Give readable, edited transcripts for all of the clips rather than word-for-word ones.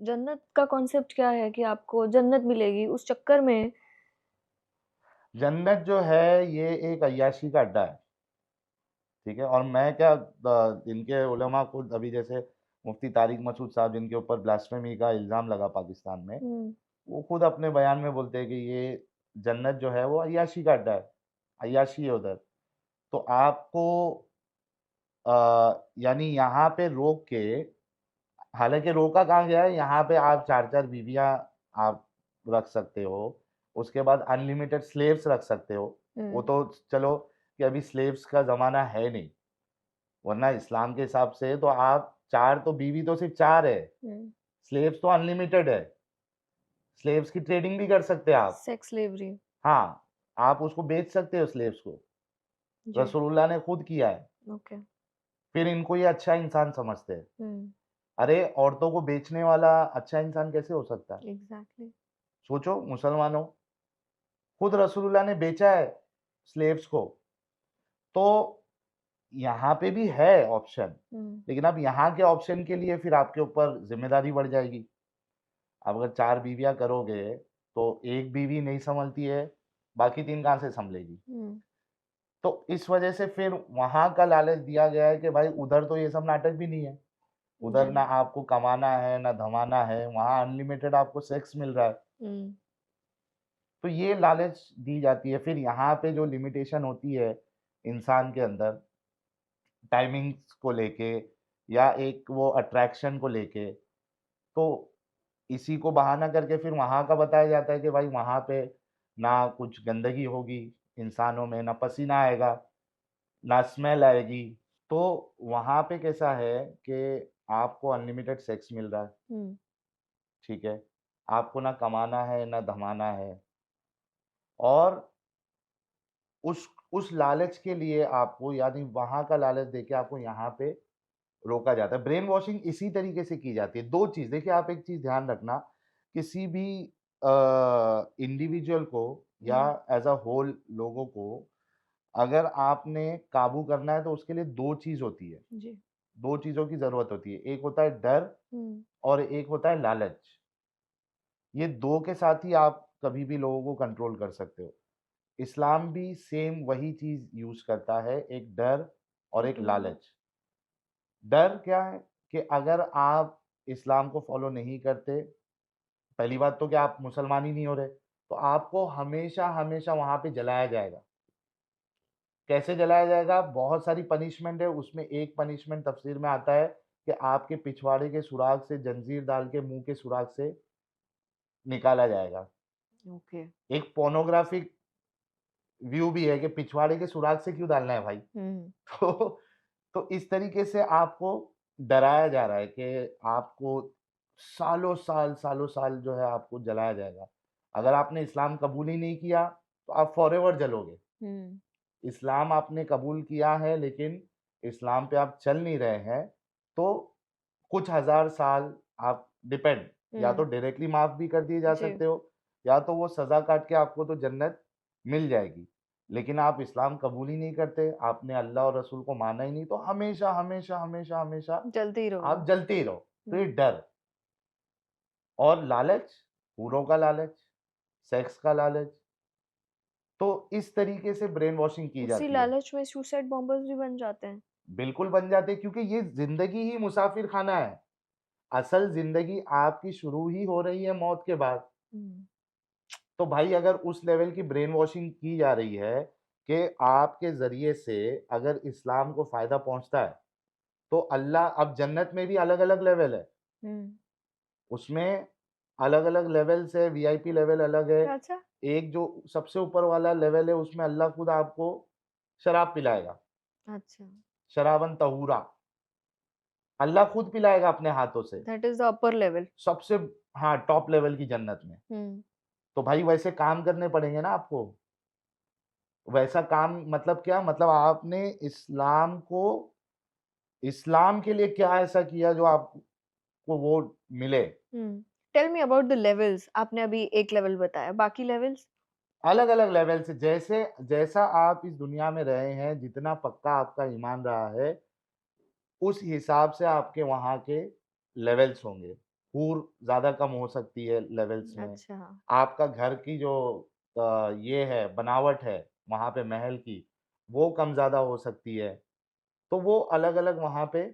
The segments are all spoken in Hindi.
जन्नत का कॉन्सेप्ट क्या है कि आपको जन्नत मिलेगी उस चक्कर में? जन्नत जो है ये एक अय्याशी का अड्डा है, ठीक है? और मैं क्या इनके उलमा खुद अभी जैसे मुफ्ती तारिक मसूद साहब जिनके ऊपर ब्लास्फेमी का इल्ज़ाम लगा पाकिस्तान में, हुँ, वो खुद अपने बयान में बोलते हैं कि ये जन्नत जो है वो अय्याशी का अड्डा है, अय्याशी है उधर। तो आपको यानी यहाँ पे रोक के, हालाँकि रोका कहाँ गया है, यहाँ पे आप 4-4 बीवियाँ आप रख सकते हो, उसके बाद अनलिमिटेड स्लेव्स रख सकते हो। वो हुँ, तो चलो कि अभी स्लेव्स का ज़माना है नहीं, वरना इस्लाम के हिसाब से तो आप 4 तो बीवी तो सिर्फ़ 4 है, हुँ। स्लेव्स तो अनलिमिटेड है। स्लेव्स की ट्रेडिंग भी कर सकते हैं आप। Sex slavery. हाँ, आप उसको बेच सकते हो स्लेव्स को, जी, रसूलुल्लाह ने खुद किया है। ओके। फिर इनको ये अच्छा इंसान समझते हैं। हुँ, अरे! औरतों को बेचने वाला अच्छा इंसान कैसे हो सकता है? एग्ज़ैक्टली। सोचो मुसलमानों, खुद रसूलुल्लाह ने बेचा है स्लेव्स को। तो यहाँ पे भी है ऑप्शन, हुँ, लेकिन अब यहाँ के ऑप्शन के लिए फिर आपके ऊपर ज़िम्मेदारी बढ़ जाएगी। अब अगर 4 बीवियाँ करोगे, तो 1 बीवी नहीं सँभलती है, बाकी 3 कहाँ से सँभलेगी? हुँ, तो इस वजह से फिर वहाँ का लालच दिया गया है कि भाई उधर तो ये सब नाटक भी नहीं है। जी। उधर ना आपको कमाना है, ना धमाना है, वहाँ अनलिमिटेड आपको सेक्स मिल रहा है। हुँ, तो ये लालच दी जाती है। फिर यहाँ पे जो लिमिटेशन होती है इंसान के अंदर, टाइमिंग्स को लेके या एक वो अट्रैक्शन को लेके, तो इसी को बहाना करके फिर वहाँ का बताया जाता है कि भाई वहाँ पे ना कुछ गंदगी होगी इंसानों में, ना पसीना आएगा, ना स्मेल आएगी। तो वहाँ पे कैसा है कि आपको अनलिमिटेड सेक्स मिल रहा है, हुँ, ठीक है? आपको ना कमाना है, ना धमाना है और उस लालच के लिए आपको यानी वहाँ का लालच देके आपको यहाँ पे रोका जाता है। ब्रेन वॉशिंग इसी तरीके से की जाती है। 2 चीज़ देखिए आप एक चीज़ ध्यान रखना, किसी भी इंडिविजुअल को या हुँ, एज़ अ होल लोगों को अगर आपने काबू करना है तो उसके लिए 2 चीज़ होती है। जी। 2 चीज़ों की ज़रूरत होती है। एक होता है डर हुँ, और एक होता है लालच। ये 2 के साथ ही आप कभी भी लोगों को कंट्रोल कर सकते हो। इस्लाम भी सेम वही चीज़ यूज़ करता है, एक डर और एक हुँ, लालच। डर क्या है कि अगर आप इस्लाम को फ़ॉलो नहीं करते, पहली बात तो क्या आप मुसलमान ही नहीं हो रहे, तो आपको हमेशा-हमेशा वहाँ पे जलाया जाएगा। कैसे जलाया जाएगा? बहुत सारी पनिशमेंट है, उसमें एक पनिशमेंट तफ़सीर में आता है कि आपके पिछवाड़े के सुराग से जंजीर डाल के मुँह के सुराग से निकाला जाएगा। ओके। एक पोर्नोग्राफ़िक व्यू भी है कि पिछवाड़े के सुराग से क्यों डालना है भाई? हुँ, तो तो इस तरीके से आपको डराया जा रहा है कि आपको सालों साल जो है आपको जलाया जाएगा। अगर आपने इस्लाम कबूल ही नहीं किया, तो आप फ़ॉरएवर जलोगे। हुँ, इस्लाम आपने कबूल किया है लेकिन इस्लाम पे आप चल नहीं रहे हैं, तो कुछ हज़ार साल आप डिपेंड या तो हुँ, डायरेक्टली माफ़ भी कर दिए जा जी। सकते हो या तो वो सज़ा काट के आपको तो जन्नत मिल जाएगी। लेकिन आप इस्लाम कबूल ही नहीं करते, आपने अल्लाह और रसूल को माना ही नहीं, तो हमेशा जलते ही रहोगे। आप जलते ही रहो। तो ये हुँ, डर और लालच, हूरों का लालच, सेक्स का लालच, तो इस तरीके से ब्रेन वॉशिंग की उसी जाती है। लालच में सुसाइड बॉम्बर्स भी बन जाते हैं। बिल्कुल बन जाते हैं क्योंकि ये ज़िंदगी ही मुसाफिर खाना है। असल ज़िंदगी आपकी शुरू ही हो रही है मौत के बाद। हुँ, तो भाई अगर उस लेवल की ब्रेन वॉशिंग की जा रही है कि आपके ज़रिए से अगर इस्लाम को फ़ायदा पहुँचता है, तो अल्लाह अब जन्नत में भी अलग-अलग लेवल है। हुँ, उसमें अलग-अलग लेवल्स है, वीआईपी लेवल अलग है। अच्छा, एक जो सबसे ऊपर वाला लेवल है उसमें अल्लाह खुद आपको शराब पिलाएगा, अच्छा। शराबन तहूरा। अल्लाह खुद पिलाएगा अपने हाथों से, that is the upper level. सबसे हाँ, टॉप लेवल की जन्नत में। हुँ, तो भाई वैसे काम करने पड़ेंगे ना आपको। वैसा काम मतलब क्या? मतलब आपने इस्लाम के लिए क्या ऐसा किया जो आपको वो मिले? हुँ। Tell me about the levels आपने अभी एक लेवल बताया, बाकी लेवल्स? अलग-अलग लेवल से जैसे जैसा आप इस दुनिया में रहे हैं, जितना पक्का आपका ईमान रहा है, उस हिसाब से आपके वहाँ के लेवल्स होंगे। हूर ज़्यादा कम हो सकती है लेवल्स में। अच्छा। आपका घर की जो ये है बनावट है वहाँ पे महल की, वो कम ज़्यादा हो सकती है। तो वो अलग-अलग वहाँ पे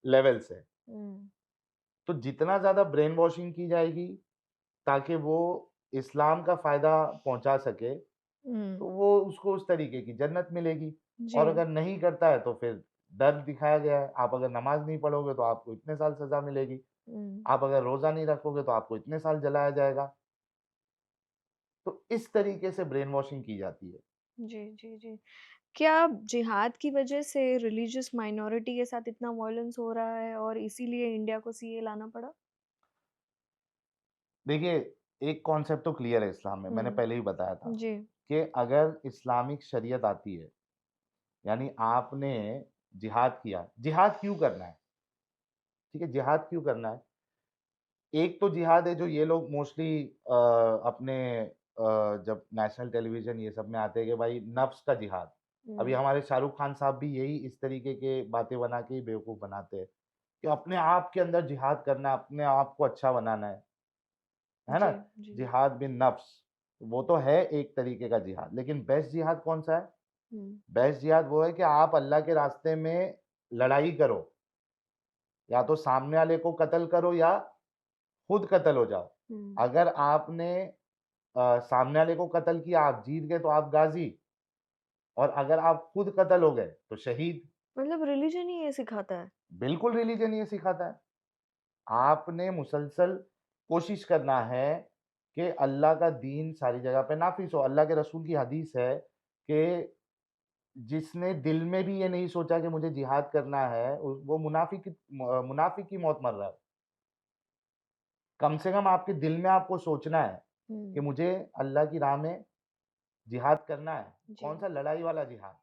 लेवल्स है। हुँ, तो जितना ज़्यादा ब्रेन वॉशिंग की जाएगी ताकि वो इस्लाम का फ़ायदा पहुँचा सके, हुँ, तो वो उसको उस तरीके की जन्नत मिलेगी। जी। और अगर नहीं करता है तो फिर डर दिखाया गया है, आप अगर नमाज़ नहीं पढ़ोगे तो आपको इतने साल सज़ा मिलेगी, हुँ, आप अगर रोज़ा नहीं रखोगे तो आपको इतने साल जलाया जाएगा। तो इस तरीके से ब्रेन वॉशिंग की जाती है। जी, जी, जी। क्या जिहाद की वजह से रिलीजियस माइनॉरिटी के साथ इतना वॉयलेंस हो रहा है और इसीलिए इंडिया को सीए लाना पड़ा? देखिए, एक कॉन्सेप्ट तो क्लियर है इस्लाम में, मैंने हुँ, पहले ही बताया था जी। कि अगर इस्लामिक शरीयत आती है, यानी आपने जिहाद किया, जिहाद क्यों करना है? ठीक है, जिहाद क्यों करना है? एक तो जिहाद है जो ये लोग मोस्टली अपने जब नेशनल टेलीविज़न ये सब में आते हैं कि भाई नफ्स का जिहाद। अभी हुँ, हमारे शाहरुख खान साहब भी यही इस तरीके के बातें बना के ही बेवकूफ़ बनाते हैं, कि अपने आप के अंदर जिहाद करना है, अपने आप को अच्छा बनाना है ना? जी, जी। जिहाद बिन नफ्स, वो तो है एक तरीके का जिहाद, लेकिन बेस्ट जिहाद कौन-सा है? हुँ, बेस्ट जिहाद वो है कि आप अल्लाह के रास्ते में लड़ाई करो, या तो सामने वाले को कत्ल करो या खुद कत्ल हो जाओ। हुँ। अगर आपने सामने वाले को कत्ल किया, आप जीत गए तो आप गाज़ी, और अगर आप खुद कत्ल हो गए तो शहीद। मतलब रिलीजन ही ये सिखाता है? बिल्कुल रिलीजन ये सिखाता है। आपने मुसलसल कोशिश करना है कि अल्लाह का दीन सारी जगह पे नाफ़िज़ हो। अल्लाह के रसूल की हदीस है कि जिसने दिल में भी ये नहीं सोचा कि मुझे जिहाद करना है, वो मुनाफ़िक की मौत मर रहा है। कम से कम आपके दिल में आपको सोचना है कि हुँ, मुझे अल्लाह की राह में जिहाद करना है। जी। कौन-सा लड़ाई वाला जिहाद।